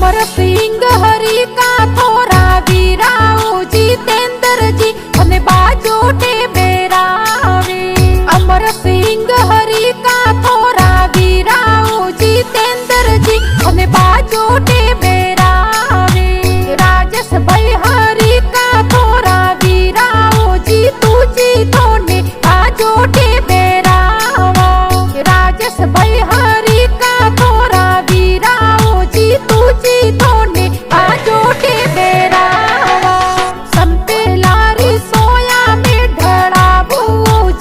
अमर सिंह हरि का थोरा वीराओ जितेंद्र जी अने बाजोटे बेरावे। अमर सिंह हरि का थोरा वीराओ जितेंद्र जी अने बाजोटे बेरावे। राजेश भाई हरि का थोरा वीराओ जीतू जी थोने बाजोटे बेरावा। राजेश भाई हरि का थोरा वीराओ जीतू जी थोने बाजोटे बेरावा। संपेलारी सोया में ढड़ाबू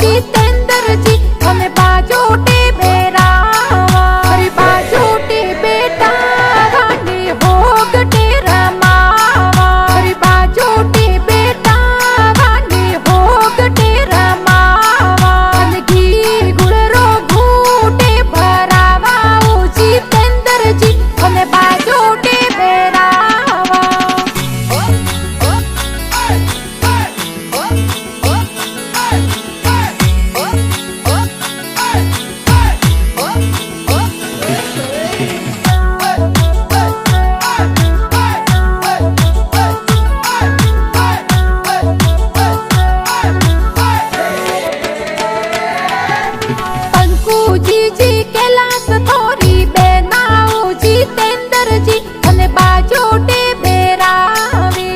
जितेंद्र जी हमें बाजोटे बेरावा। हरि बाजोटे बेटा गाने होगटे रमावा। हरि बाजोटे बेटा गाने होगटे रमावा। घी गुड़रो घूटे भरावा जितेंद्र जी हमें बाजोटे बेरावा। पंकु जी कैलाश थोरी बेनाओ जितेंद्र जी हने बाजोटे बेरावे।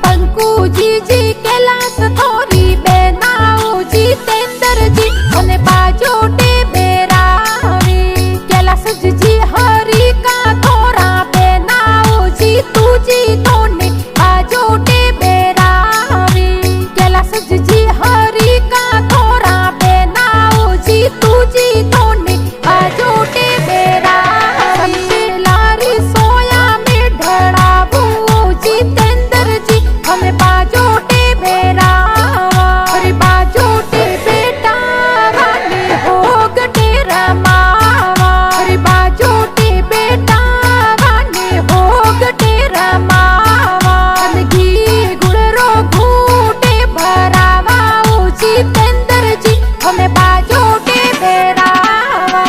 पंकु जी कैलाश थोरी बेनाओ जितेंद्र जी हने बाजोटे बेरावे। कैलाश जी हरि का थोरा बेनाओ जीतू जी थोने बाजोटे बेरावे। कैलाश जी हरि का थोरा बेनाओ जीतू जी थोने बाजोटे बेरावे। संपेलारी सोया में ढड़ाबू जितेंद्र जी हमें बाजोटे बेरावा। हरि बाजोटे बेटा गाने होगटे रमावा। हरि बाजोटे बेटा गाने होगटे रमावा। घी गुड़रो घूटे भरावा जितेंद्र जी हमें बाजोटे बेरावा।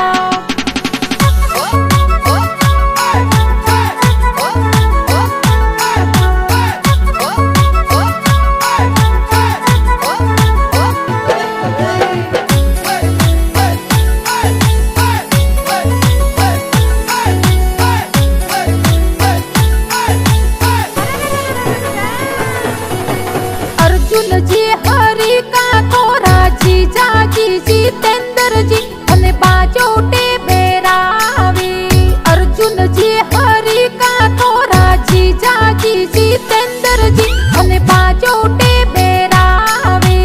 अर्जुन जी हरि का थोरा जीजा जी जितेंद्र जी हने बाजोटे बेरावे। अर्जुन जी हरि का थोरा जीजा जी जितेंद्र जी हने बाजोटे बेरावे।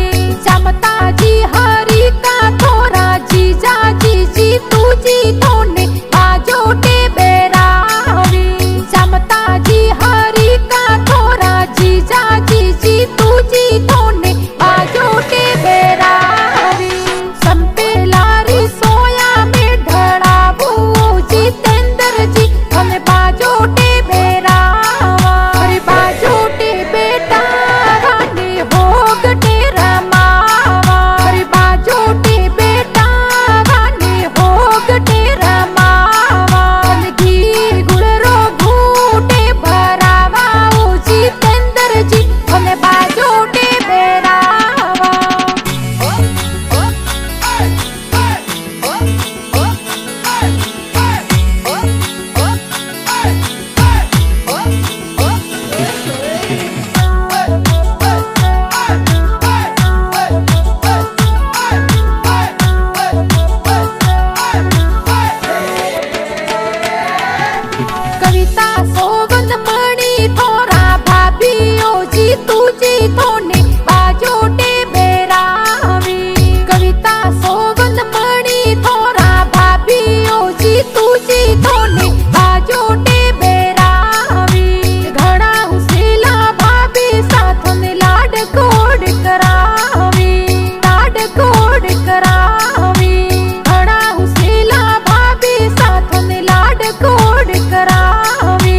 जमता जी हरि का थोरा जीजा जी जीतू जी थोने बाजोटे बेरावे। जमता जी हरि का थोरा जीजा जी जीतू जी थोने बाजोटे बेरावे। संपेलारी सोया में ढड़ाबू जितेंद्र जी हमें बाजोटे बेरावा। हरि बाजोटे बेटा गाने होगटे रमावा। हरि बाजोटे बेटा गाने होगटे रमावा। घी गुड़रो घूटे भरावा जितेंद्र जी हमें बाजोटे बेरावा। कविता सोवन मणि थोरा भाभीओ जीतू जी थोने बाजोटे बेरावे। कविता सोवन मणि थोरा भाभीओ जीतू जी थोने बाजोटे बेरावे। घड़ा हुसेला भाभी साथन लाड कोड करावे। लाड कोड करावे। घड़ा हुसेला भाभी साथन लाड कोड करावे।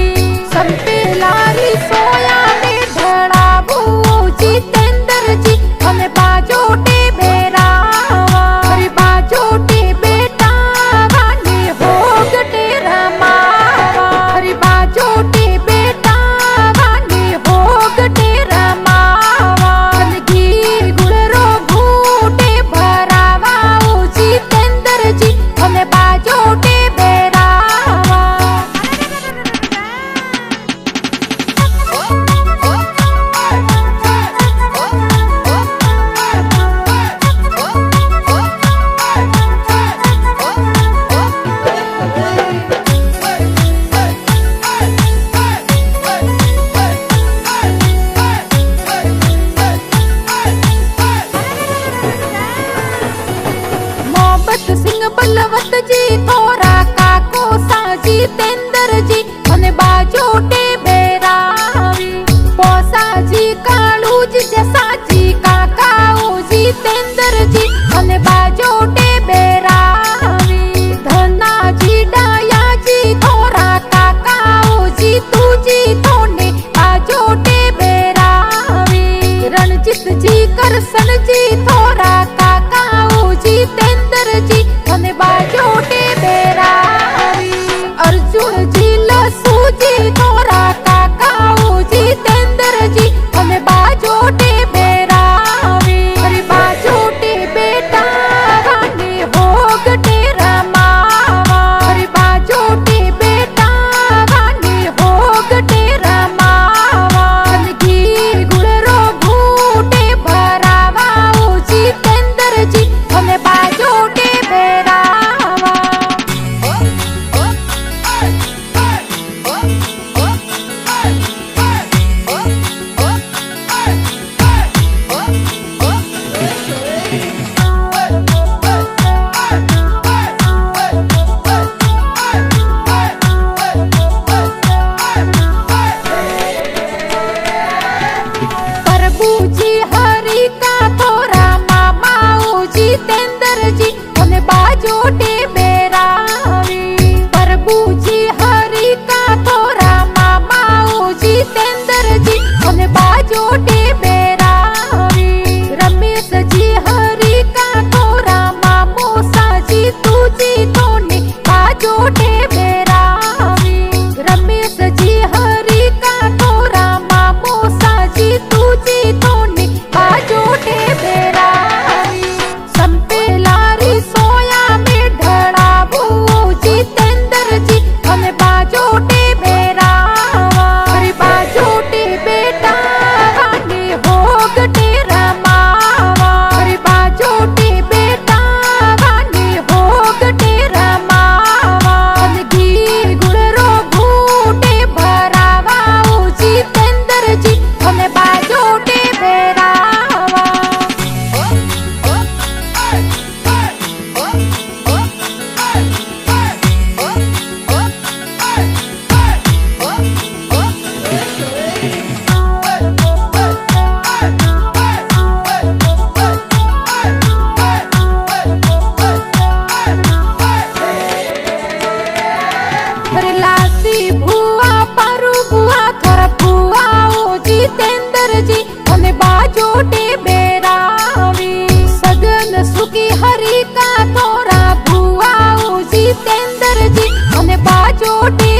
अरे लासी भुआ पारू बुआ थोड़ा बुआ ओ जितेंद्र जी અને બાજોટે બેરાવી સગન સુખી હરી કા થોરા ભુઆ ઓ જીતેન્દ્ર જી અને બાજોટે